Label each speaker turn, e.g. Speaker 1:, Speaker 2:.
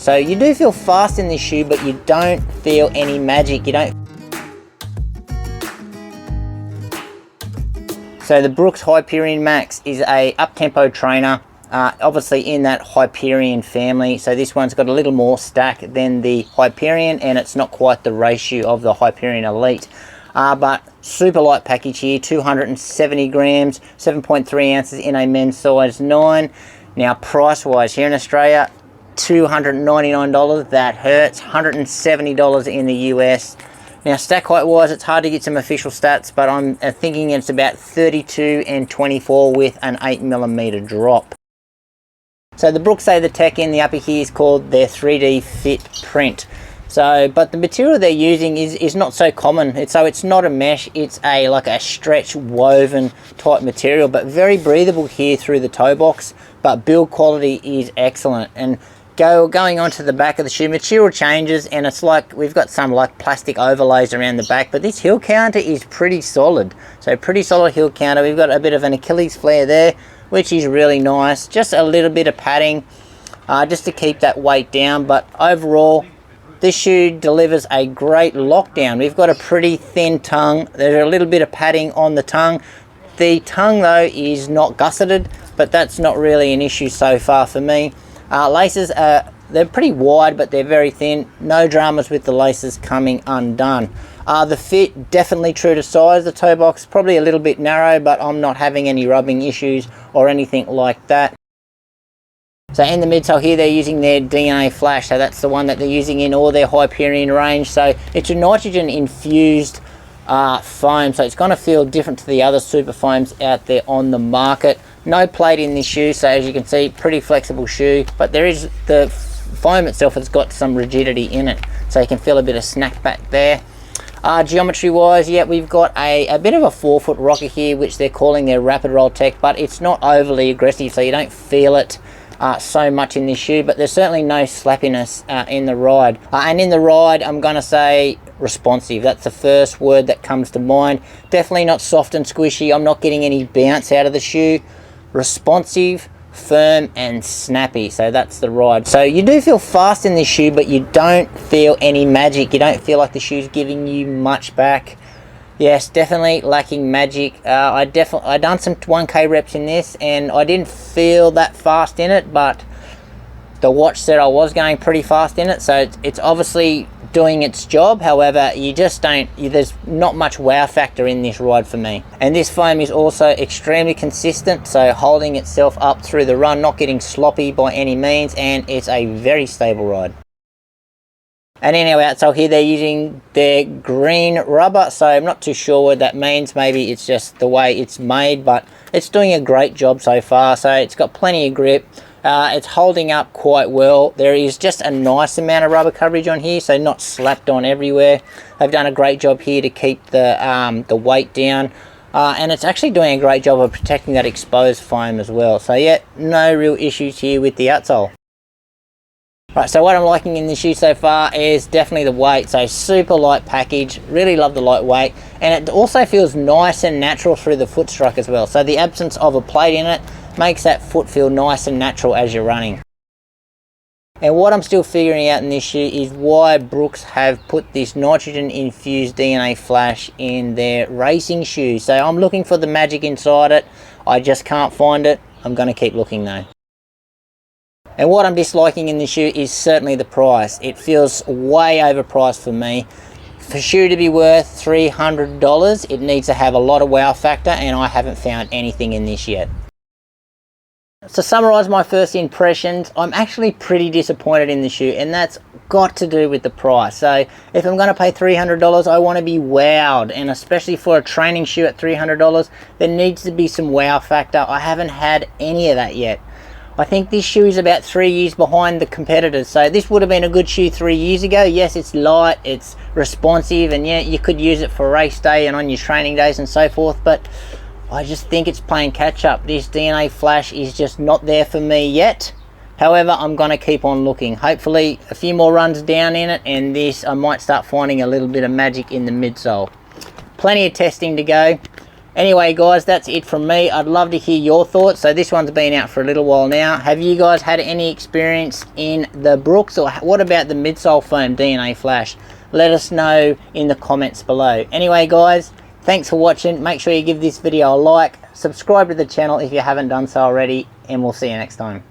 Speaker 1: So you do feel fast in this shoe, but you don't feel any magic. You don't. So the Brooks Hyperion Max is a up-tempo trainer, obviously in that Hyperion family. So this one's got a little more stack than the Hyperion, and it's not quite the ratio of the Hyperion Elite. But super light package here, 270 grams, 7.3 ounces in a men's size 9. Now price-wise here in Australia, $299, that hurts. $170 in the US. Now stack height wise, it's hard to get some official stats, but I'm thinking it's about 32 and 24 with an 8mm drop. So the Brooks say the tech in the upper here is called their 3D Fit Print. So, but the material they're using is not so common. So it's not a mesh, it's like a stretch woven type material, but very breathable here through the toe box, but build quality is excellent. And going onto the back of the shoe, material changes, and it's like we've got some like plastic overlays around the back, but this heel counter is pretty solid. So pretty solid heel counter. We've got a bit of an Achilles flare there, which is really nice. Just a little bit of padding just to keep that weight down, but overall this shoe delivers a great lockdown. We've got a pretty thin tongue. There's a little bit of padding on the tongue. The tongue though is not gusseted, but that's not really an issue so far for me. Laces, they're pretty wide, but they're very thin. No dramas with the laces coming undone. The fit, definitely true to size. The toe box, probably a little bit narrow, but I'm not having any rubbing issues or anything like that. So in the midsole here, they're using their DNA Flash. So that's the one that they're using in all their Hyperion range. So it's a nitrogen infused foam. So it's going to feel different to the other super foams out there on the market. No plate in this shoe, so as you can see, pretty flexible shoe, but there is the foam itself has got some rigidity in it, so you can feel a bit of snack back there. Geometry wise, yeah, we've got a bit of a 4-foot rocker here, which they're calling their rapid roll tech, but it's not overly aggressive, so you don't feel it so much in this shoe, but there's certainly no slappiness in the ride. And in the ride, I'm going to say responsive. That's the first word that comes to mind. Definitely not soft and squishy. I'm not getting any bounce out of the shoe. Responsive, firm and snappy. So that's the ride. So you do feel fast in this shoe, but you don't feel any magic. You don't feel like the shoe's giving you much back. Yes, definitely lacking magic. I done some 1K reps in this and I didn't feel that fast in it, but the watch said I was going pretty fast in it, so it's obviously doing its job. However, you just don't, there's not much wow factor in this ride for me. And this foam is also extremely consistent, so holding itself up through the run, not getting sloppy by any means, and it's a very stable ride. And in our outsole here, they're using their green rubber, so I'm not too sure what that means. Maybe it's just the way it's made, but it's doing a great job so far. So it's got plenty of grip. It's holding up quite well. There is just a nice amount of rubber coverage on here, so not slapped on everywhere. They've done a great job here to keep the weight down, and it's actually doing a great job of protecting that exposed foam as well. So yeah, no real issues here with the outsole. Right, so what I'm liking in this shoe so far is definitely the weight. So super light package, really love the lightweight, and it also feels nice and natural through the foot strike as well. So the absence of a plate in it makes that foot feel nice and natural as you're running. And what I'm still figuring out in this shoe is why Brooks have put this nitrogen infused DNA Flash in their racing shoes. So I'm looking for the magic inside it. I just can't find it. I'm going to keep looking though. And what I'm disliking in this shoe is certainly the price. It feels way overpriced for me. For a shoe to be worth $300, it needs to have a lot of wow factor, and I haven't found anything in this yet. To summarize my first impressions, I'm actually pretty disappointed in the shoe, and that's got to do with the price. So if I'm going to pay $300, I want to be wowed, and especially for a training shoe at $300, there needs to be some wow factor. I haven't had any of that yet. I think this shoe is about 3 years behind the competitors, so this would have been a good shoe 3 years ago. Yes, it's light, it's responsive, and yeah, you could use it for race day and on your training days and so forth, but I just think it's playing catch up. This DNA Flash is just not there for me yet. However, I'm going to keep on looking. Hopefully a few more runs down in it, and this I might start finding a little bit of magic in the midsole. Plenty of testing to go. Anyway guys, that's it from me. I'd love to hear your thoughts. So this one's been out for a little while now. Have you guys had any experience in the Brooks, or what about the Midsole foam DNA Flash? Let us know in the comments below. Anyway guys, thanks for watching. Make sure you give this video a like, subscribe to the channel if you haven't done so already, and we'll see you next time.